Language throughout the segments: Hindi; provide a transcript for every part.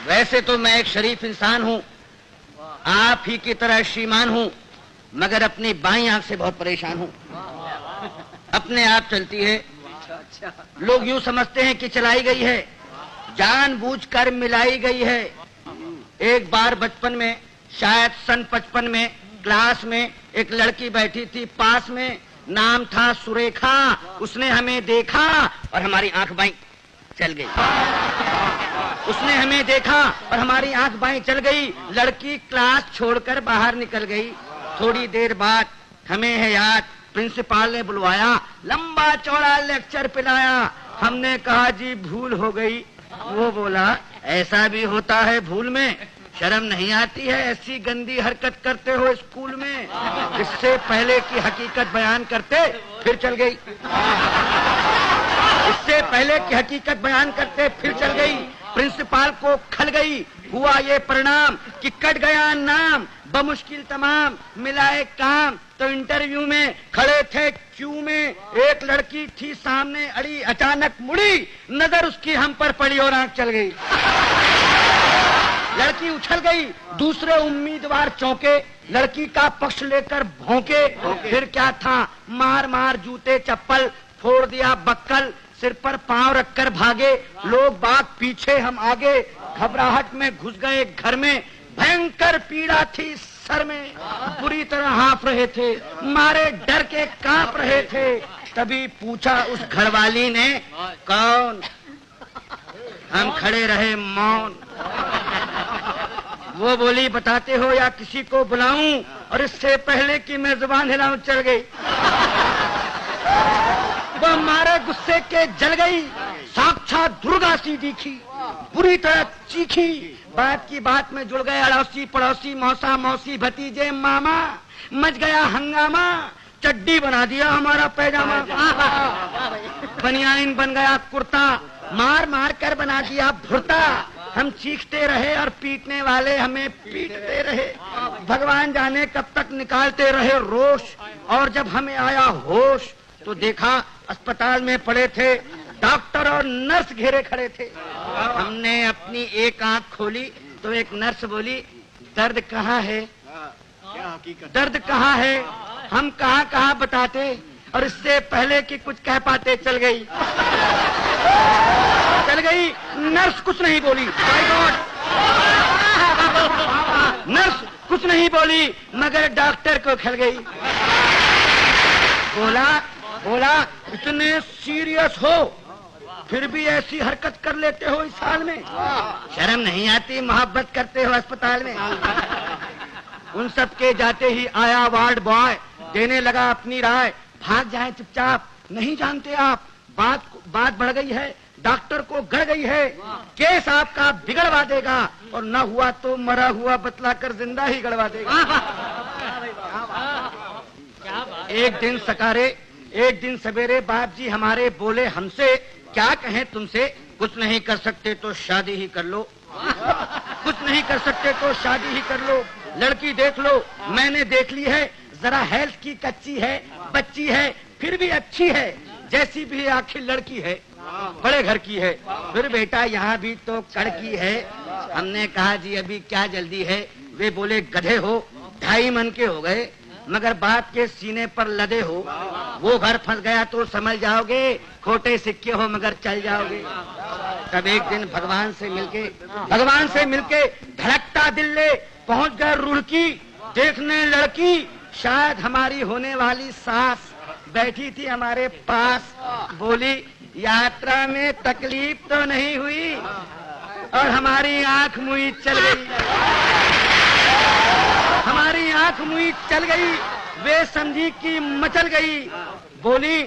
वैसे तो मैं एक शरीफ इंसान हूँ, आप ही की तरह श्रीमान हूँ, मगर अपनी बाईं आंख से बहुत परेशान हूँ। अपने आप चलती है, लोग यूं समझते हैं कि चलाई गई है, जानबूझकर मिलाई गई है। एक बार बचपन में, शायद सन 55 में, क्लास में एक लड़की बैठी थी पास में, नाम था सुरेखा। उसने हमें देखा और हमारी आंख बाईं चल गई। उसने हमें देखा और हमारी आंख बाईं चल गई। लड़की क्लास छोड़कर बाहर निकल गई। थोड़ी देर बाद हमें है याद, प्रिंसिपल ने बुलवाया, लंबा चौड़ा लेक्चर पिलाया। हमने कहा जी भूल हो गई। वो बोला ऐसा भी होता है भूल में, शर्म नहीं आती है, ऐसी गंदी हरकत करते हो स्कूल में। इससे पहले की हकीकत बयान करते फिर चल गई। इससे पहले की हकीकत बयान करते फिर चल गई। प्रिंसिपल को खल गई। हुआ ये परिणाम कि कट गया नाम, बमुश्किल तमाम मिलाए काम। तो इंटरव्यू में खड़े थे क्यू में, एक लड़की थी सामने अड़ी, अचानक मुड़ी, नजर उसकी हम पर पड़ी और आंख चल गई। लड़की उछल गई, दूसरे उम्मीदवार चौंके, लड़की का पक्ष लेकर भौंके। फिर क्या था, मार मार जूते चप्पल, फोड़ दिया बक्कल, सिर पर पांव रखकर भागे। लोग बाग पीछे, हम आगे, घबराहट में घुस गए घर में। भयंकर पीड़ा थी सर में, बुरी तरह हाँफ रहे थे, मारे डर के कांप रहे थे। तभी पूछा उस घरवाली ने, कौन? हम खड़े रहे मौन। वो बोली बताते हो या किसी को बुलाऊं? और इससे पहले कि मैं जुबान हिलाऊं चल गई। वो हमारे गुस्से के जल गई, साक्षात दुर्गा सी दिखी, बुरी तरह चीखी। बात की बात में जुड़ गए अड़ोसी पड़ोसी, मौसा मौसी भतीजे मामा। मच गया हंगामा, चड्डी बना दिया हमारा पैजामा, बनियाइन बन गया कुर्ता, मार मार कर बना दिया भुर्ता। हम चीखते रहे और पीटने वाले हमें पीटते रहे। भगवान जाने कब तक निकालते रहे रोष। और जब हमें आया होश तो देखा अस्पताल में पड़े थे डॉक्टर और नर्स घेरे खड़े थे। हमने अपनी एक आंख खोली तो एक नर्स बोली, दर्द कहाँ है? दर्द कहाँ है? हम कहाँ कहाँ बताते, और इससे पहले कि कुछ कह पाते चल गई। नर्स कुछ नहीं बोली, माय गॉड। नर्स कुछ नहीं बोली, मगर डॉक्टर को खल गई। बोला इतने सीरियस हो फिर भी ऐसी हरकत कर लेते हो इस हाल में, शर्म नहीं आती? मोहब्बत करते हो अस्पताल में। उन सब के जाते ही आया वार्ड बॉय, देने लगा अपनी राय, भाग जाए चुपचाप, नहीं जानते आप बात बढ़ गई है, डॉक्टर को गड़ गई है, केस आपका बिगड़वा देगा, और न हुआ तो मरा हुआ बतलाकर जिंदा ही गड़वा देगा। एक दिन सकारे, एक दिन सवेरे बाप जी हमारे बोले हमसे, क्या कहें तुमसे, कुछ नहीं कर सकते तो शादी ही कर लो, कुछ नहीं कर सकते तो शादी ही कर लो। लड़की देख लो, मैंने देख ली है, जरा हेल्थ की कच्ची है, बच्ची है, फिर भी अच्छी है, जैसी भी आखिर लड़की है, बड़े घर की है, फिर बेटा यहाँ भी तो कड़की है। हमने कहा जी अभी क्या जल्दी है? वे बोले गधे हो, 2.5 मन के हो गए, मगर बात के सीने पर लदे हो। वो घर फंस गया तो समझ जाओगे, खोटे सिक्के हो मगर चल जाओगे। तब एक दिन भगवान से मिलके धड़कता दिल ले पहुंच गए रुड़की, देखने लड़की, शायद हमारी होने वाली सास बैठी थी हमारे पास। बोली यात्रा में तकलीफ तो नहीं हुई? और हमारी आंख मुई चल गई, हमारी आंख मुई चल गई। वे समझी कि मचल गई। बोली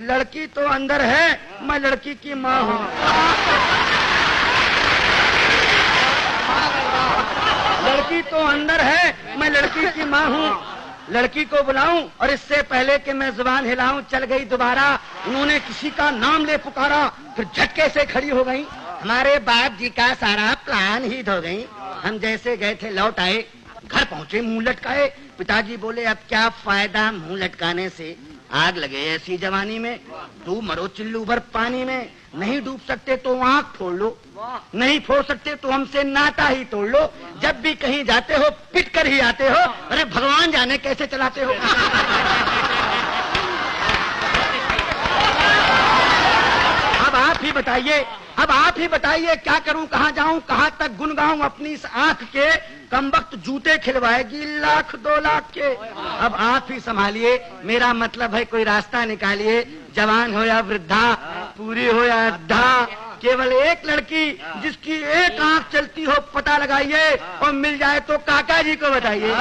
लड़की तो अंदर है, मैं लड़की की माँ हूँ। लड़की तो अंदर है, मैं लड़की की माँ हूँ। लड़की को बुलाऊं? और इससे पहले कि मैं जुबान हिलाऊं चल गई दोबारा। उन्होंने किसी का नाम ले पुकारा, फिर झटके से खड़ी हो गई। हमारे बाप जी का सारा प्लान ही धो गई। हम जैसे गए थे लौट आए, घर पहुंचे मुंह लटकाए। पिताजी बोले अब क्या फायदा मुंह लटकाने से, आग लगे ऐसी जवानी में, तू मरो चिल्लू भर पानी में, नहीं डूब सकते तो आंख फोड़ लो। नहीं फोड़ सकते तो हमसे नाता ही तोड़ लो। जब भी कहीं जाते हो पिट कर ही आते हो। अरे भगवान जाने कैसे चलाते हो। अब आप ही बताइए क्या करूं, कहां जाऊं, कहां तक गुन गाऊं। अपनी इस आंख के कमबख्त जूते खिलवाएगी 1,00,000 2 लाख के। अब आप ही संभालिए, मेरा मतलब है कोई रास्ता निकालिए। जवान हो या वृद्धा, पूरी हो या अद्धा, केवल एक लड़की जिसकी एक आंख चलती हो पता लगाइए, और मिल जाए तो काका जी को बताइए।